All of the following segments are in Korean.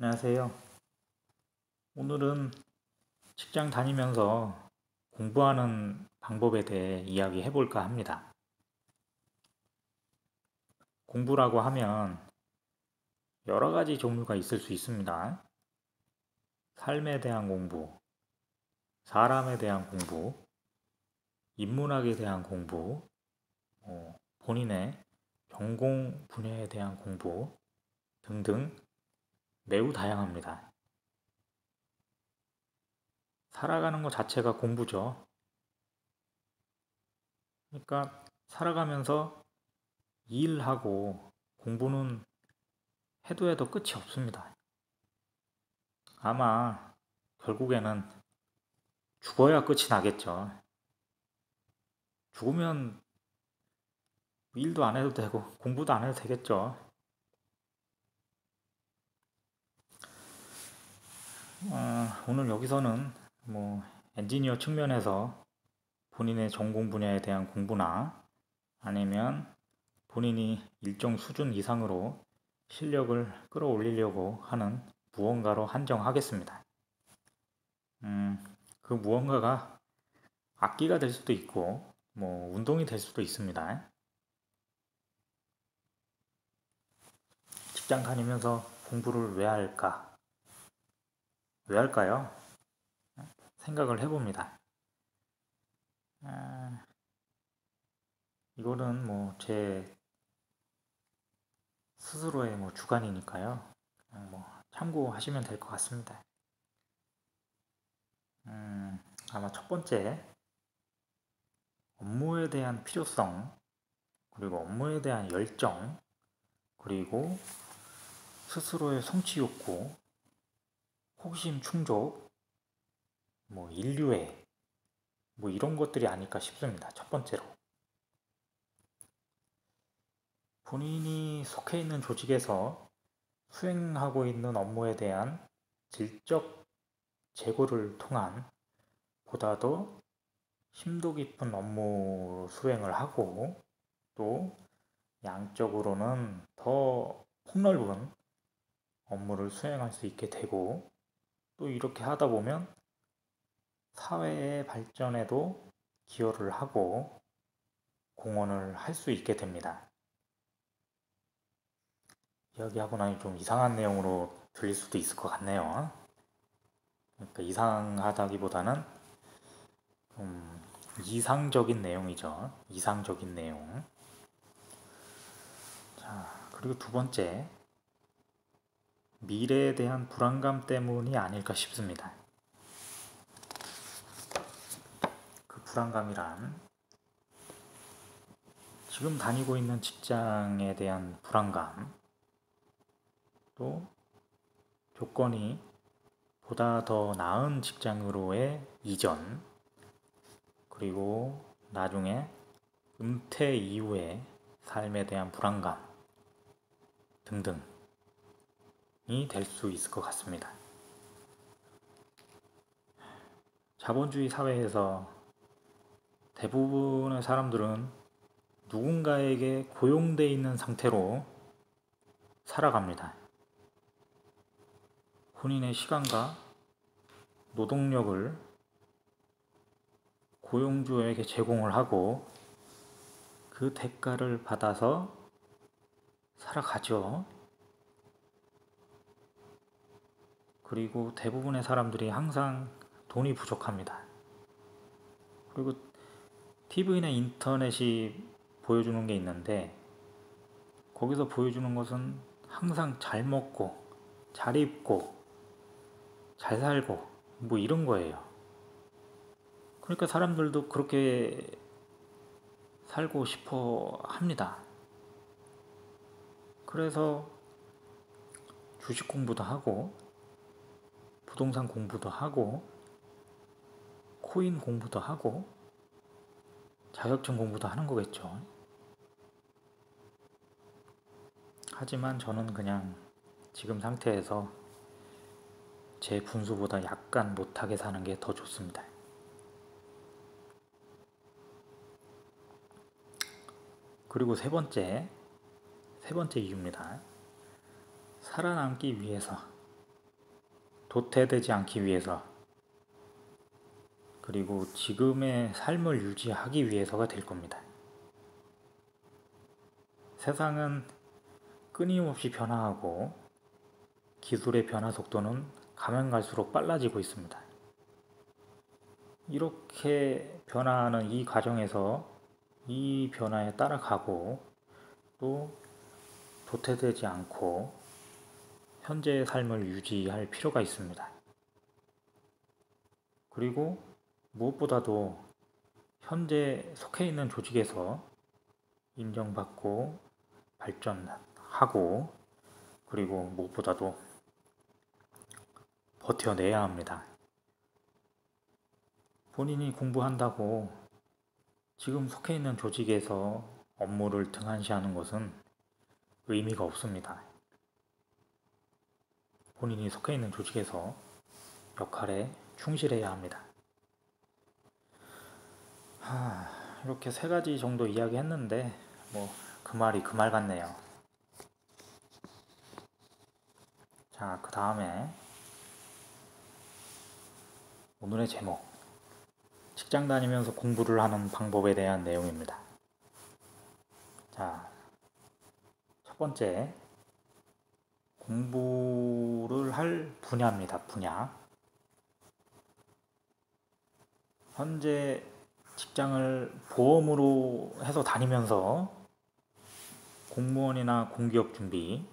안녕하세요. 오늘은 직장 다니면서 공부하는 방법에 대해 이야기해 볼까 합니다. 공부라고 하면 여러 가지 종류가 있을 수 있습니다. 삶에 대한 공부, 사람에 대한 공부, 인문학에 대한 공부, 본인의 전공 분야에 대한 공부 등등 매우 다양합니다. 살아가는 것 자체가 공부죠. 그러니까 살아가면서 일하고 공부는 해도 끝이 없습니다. 아마 결국에는 죽어야 끝이 나겠죠. 죽으면 일도 안 해도 되고 공부도 안 해도 되겠죠. 오늘 여기서는 엔지니어 측면에서 본인의 전공 분야에 대한 공부나 아니면 본인이 일정 수준 이상으로 실력을 끌어올리려고 하는 무언가로 한정하겠습니다. 그 무언가가 악기가 될 수도 있고 운동이 될 수도 있습니다. 직장 다니면서 공부를 왜 할까? 왜 할까요? 생각을 해봅니다. 이거는 제 스스로의 주관이니까요. 참고하시면 될 것 같습니다. 아마 첫 번째, 업무에 대한 필요성, 그리고 업무에 대한 열정, 그리고 스스로의 성취 욕구, 호기심 충족, 인류애, 이런 것들이 아닐까 싶습니다. 첫 번째로. 본인이 속해 있는 조직에서 수행하고 있는 업무에 대한 질적 재고를 통한 보다 더 심도 깊은 업무 수행을 하고 또 양적으로는 더 폭넓은 업무를 수행할 수 있게 되고 또 이렇게 하다 보면 사회의 발전에도 기여를 하고 공헌을 할 수 있게 됩니다. 이야기하고 나니 좀 이상한 내용으로 들릴 수도 있을 것 같네요. 그러니까 이상하다기보다는 좀 이상적인 내용이죠. 이상적인 내용. 자, 그리고 두 번째, 미래에 대한 불안감 때문이 아닐까 싶습니다. 그 불안감이란 지금 다니고 있는 직장에 대한 불안감, 또 조건이 보다 더 나은 직장으로의 이전, 그리고 나중에 은퇴 이후의 삶에 대한 불안감 등등이 될 수 있을 것 같습니다. 자본주의 사회에서 대부분의 사람들은 누군가에게 고용되어 있는 상태로 살아갑니다. 본인의 시간과 노동력을 고용주에게 제공을 하고 그 대가를 받아서 살아가죠. 그리고 대부분의 사람들이 항상 돈이 부족합니다. 그리고 TV나 인터넷이 보여주는 게 있는데 거기서 보여주는 것은 항상 잘 먹고 잘 입고 잘 살고 이런 거예요. 그러니까 사람들도 그렇게 살고 싶어 합니다. 그래서 주식 공부도 하고 부동산 공부도 하고 코인 공부도 하고 자격증 공부도 하는 거겠죠. 하지만 저는 그냥 지금 상태에서 제 분수보다 약간 못하게 사는 게 더 좋습니다. 그리고 세 번째 이유입니다. 살아남기 위해서 도태되지 않기 위해서, 그리고 지금의 삶을 유지하기 위해서가 될 겁니다. 세상은 끊임없이 변화하고 기술의 변화 속도는 가면 갈수록 빨라지고 있습니다. 이렇게 변화하는 이 과정에서 이 변화에 따라가고 또 도태되지 않고 현재의 삶을 유지할 필요가 있습니다. 그리고 무엇보다도 현재 속해 있는 조직에서 인정받고 발전하고, 그리고 무엇보다도 버텨내야 합니다. 본인이 공부한다고 지금 속해 있는 조직에서 업무를 등한시하는 것은 의미가 없습니다. 본인이 속해 있는 조직에서 역할에 충실해야 합니다. 이렇게 세 가지 정도 이야기했는데 그 말이 그 말 같네요. 자, 그 다음에 오늘의 제목, 직장 다니면서 공부를 하는 방법에 대한 내용입니다. 자, 첫 번째, 공부를 할 분야입니다. 분야. 현재 직장을 보험으로 해서 다니면서 공무원이나 공기업 준비,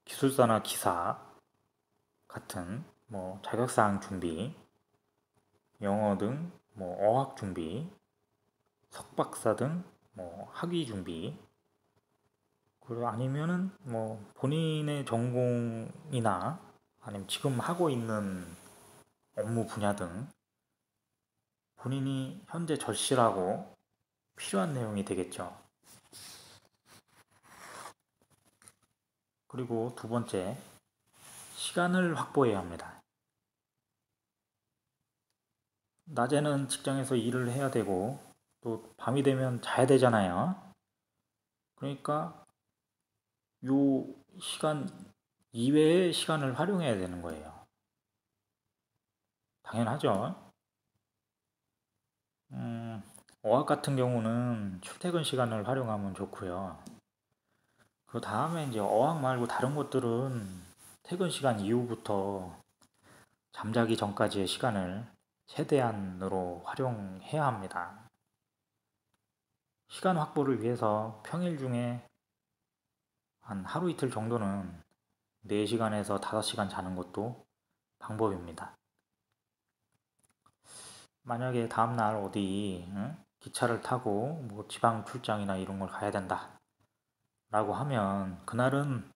기술사나 기사 같은 자격사항 준비, 영어 등 어학 준비, 석박사 등 학위 준비, 그리고 아니면은 본인의 전공이나 아니면 지금 하고 있는 업무 분야 등 본인이 현재 절실하고 필요한 내용이 되겠죠. 그리고 두 번째, 시간을 확보해야 합니다. 낮에는 직장에서 일을 해야 되고 또 밤이 되면 자야 되잖아요. 그러니까 요 시간 이외의 시간을 활용해야 되는 거예요. 당연하죠. 어학 같은 경우는 출퇴근 시간을 활용하면 좋고요. 그 다음에 이제 어학 말고 다른 것들은 퇴근 시간 이후부터 잠자기 전까지의 시간을 최대한으로 활용해야 합니다. 시간 확보를 위해서 평일 중에 한 하루 이틀 정도는 4시간에서 5시간 자는 것도 방법입니다. 만약에 다음날 어디 기차를 타고 지방 출장이나 이런 걸 가야 된다 라고 하면 그날은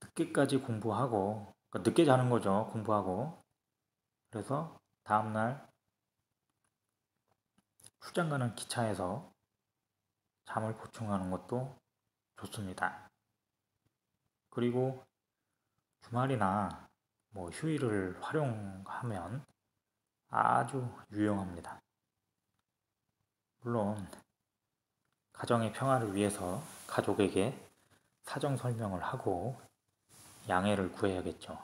늦게까지 공부하고, 그러니까 늦게 자는 거죠. 공부하고. 그래서 다음날 출장 가는 기차에서 잠을 보충하는 것도 좋습니다. 그리고 주말이나 휴일을 활용하면 아주 유용합니다. 물론 가정의 평화를 위해서 가족에게 사정 설명을 하고 양해를 구해야겠죠.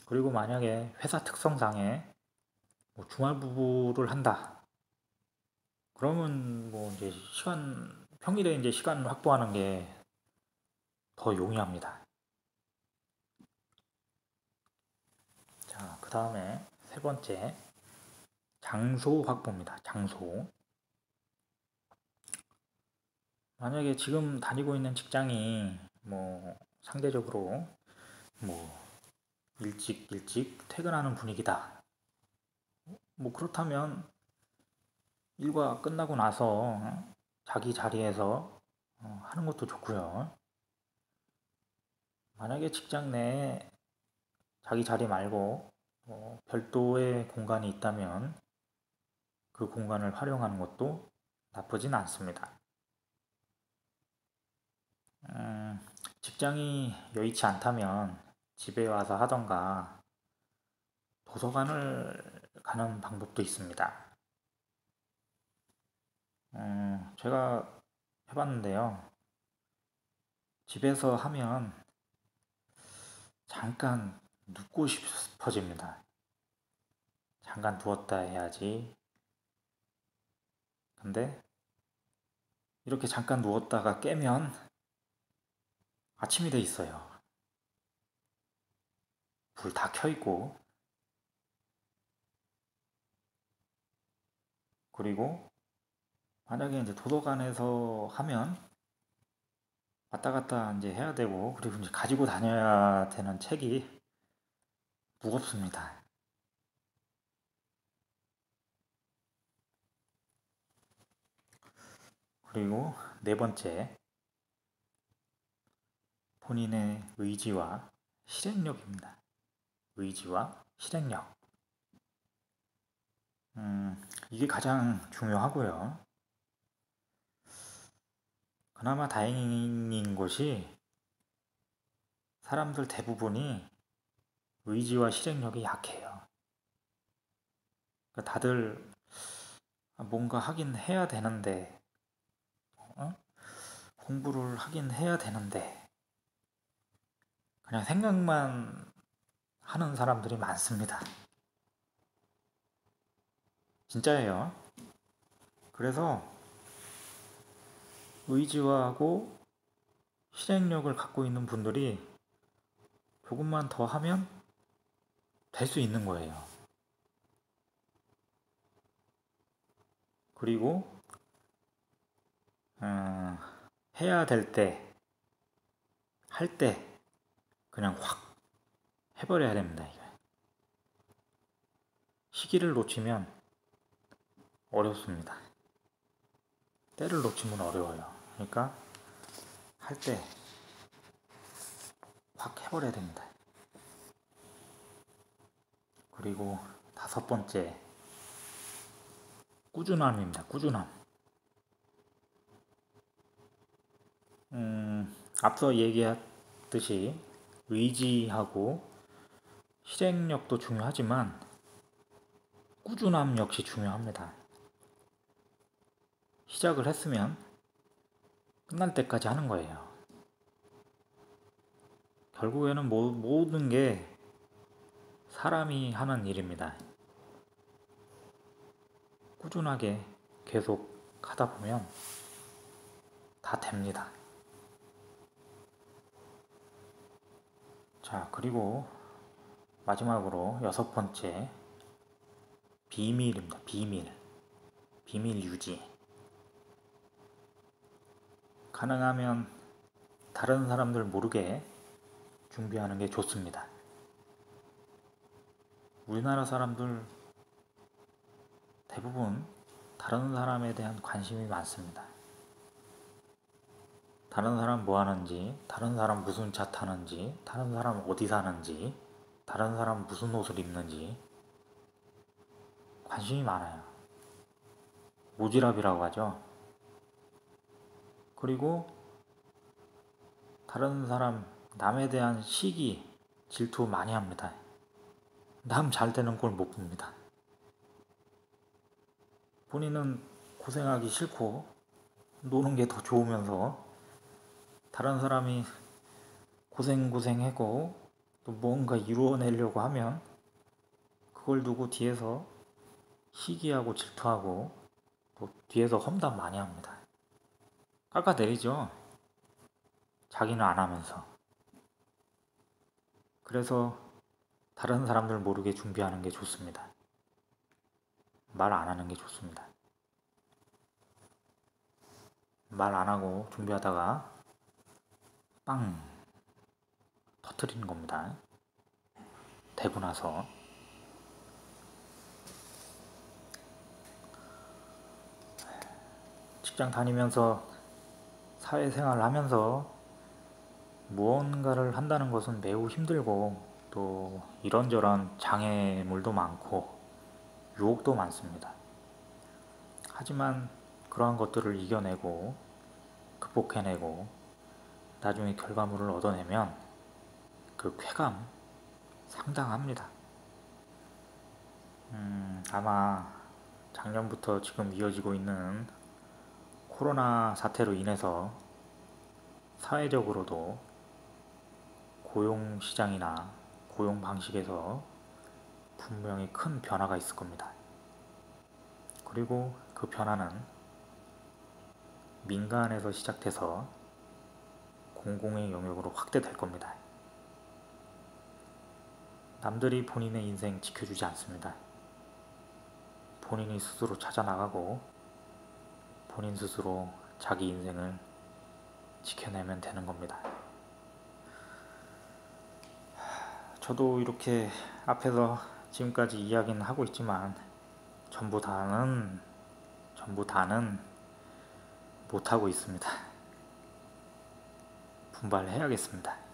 그리고 만약에 회사 특성상에 주말 부부를 한다. 그러면 이제 평일에 이제 시간 확보하는 게 더 용이합니다. 자, 그 다음에 세 번째, 장소 확보입니다. 장소. 만약에 지금 다니고 있는 직장이 상대적으로 일찍 퇴근하는 분위기다. 그렇다면 일과 끝나고 나서 자기 자리에서 하는 것도 좋고요. 만약에 직장 내에 자기 자리 말고 별도의 공간이 있다면 그 공간을 활용하는 것도 나쁘진 않습니다. 직장이 여의치 않다면 집에 와서 하던가 도서관을 가는 방법도 있습니다. 제가 해봤는데요. 집에서 하면 잠깐 눕고 싶어집니다. 잠깐 누웠다 해야지. 근데 이렇게 잠깐 누웠다가 깨면 아침이 돼 있어요. 불 다 켜 있고. 그리고 만약에 이제 도서관에서 하면 왔다 갔다 이제 해야 되고, 그리고 이제 가지고 다녀야 되는 책이 무겁습니다. 그리고 네 번째, 본인의 의지와 실행력입니다. 의지와 실행력. 이게 가장 중요하고요. 그나마 다행인 것이 사람들 대부분이 의지와 실행력이 약해요. 그러니까 다들 뭔가 하긴 해야 되는데, 어? 공부를 하긴 해야 되는데, 그냥 생각만 하는 사람들이 많습니다. 진짜예요. 그래서 의지하고 실행력을 갖고 있는 분들이 조금만 더 하면 될 수 있는 거예요. 그리고 해야 될 때, 할 때 그냥 확 해버려야 됩니다. 이거. 시기를 놓치면 어렵습니다. 때를 놓치면 어려워요. 그러니까 할 때 확 해버려야 됩니다. 그리고 다섯 번째, 꾸준함입니다. 꾸준함. 앞서 얘기했듯이 의지하고 실행력도 중요하지만 꾸준함 역시 중요합니다. 시작을 했으면 끝날 때까지 하는 거예요. 결국에는 모든 게 사람이 하는 일입니다. 꾸준하게 계속 하다 보면 다 됩니다. 자, 그리고 마지막으로 여섯 번째, 비밀입니다. 비밀 유지. 가능하면 다른 사람들 모르게 준비하는 게 좋습니다. 우리나라 사람들 대부분 다른 사람에 대한 관심이 많습니다. 다른 사람 뭐 하는지, 다른 사람 무슨 차 타는지, 다른 사람 어디 사는지, 다른 사람 무슨 옷을 입는지 관심이 많아요. 오지랖이라고 하죠. 그리고 다른 사람, 남에 대한 시기, 질투 많이 합니다. 남 잘 되는 꼴 못 봅니다. 본인은 고생하기 싫고 노는 게 더 좋으면서 다른 사람이 고생하고 또 뭔가 이루어내려고 하면 그걸 두고 뒤에서 시기하고 질투하고 또 뒤에서 험담 많이 합니다. 깎아내리죠. 자기는 안 하면서. 그래서 다른 사람들 모르게 준비하는 게 좋습니다. 말 안 하는 게 좋습니다. 말 안 하고 준비하다가 빵 터트리는 겁니다. 되고 나서. 직장 다니면서 사회생활을 하면서 무언가를 한다는 것은 매우 힘들고 또 이런저런 장애물도 많고 유혹도 많습니다. 하지만 그러한 것들을 이겨내고 극복해내고 나중에 결과물을 얻어내면 그 쾌감 상당합니다. 아마 작년부터 지금 이어지고 있는 코로나 사태로 인해서 사회적으로도 고용 시장이나 고용 방식에서 분명히 큰 변화가 있을 겁니다. 그리고 그 변화는 민간에서 시작돼서 공공의 영역으로 확대될 겁니다. 남들이 본인의 인생 지켜주지 않습니다. 본인이 스스로 찾아나가고 본인 스스로 자기 인생을 지켜내면 되는 겁니다. 저도 이렇게 앞에서 지금까지 이야기는 하고 있지만 전부 다는 못하고 있습니다. 분발해야겠습니다.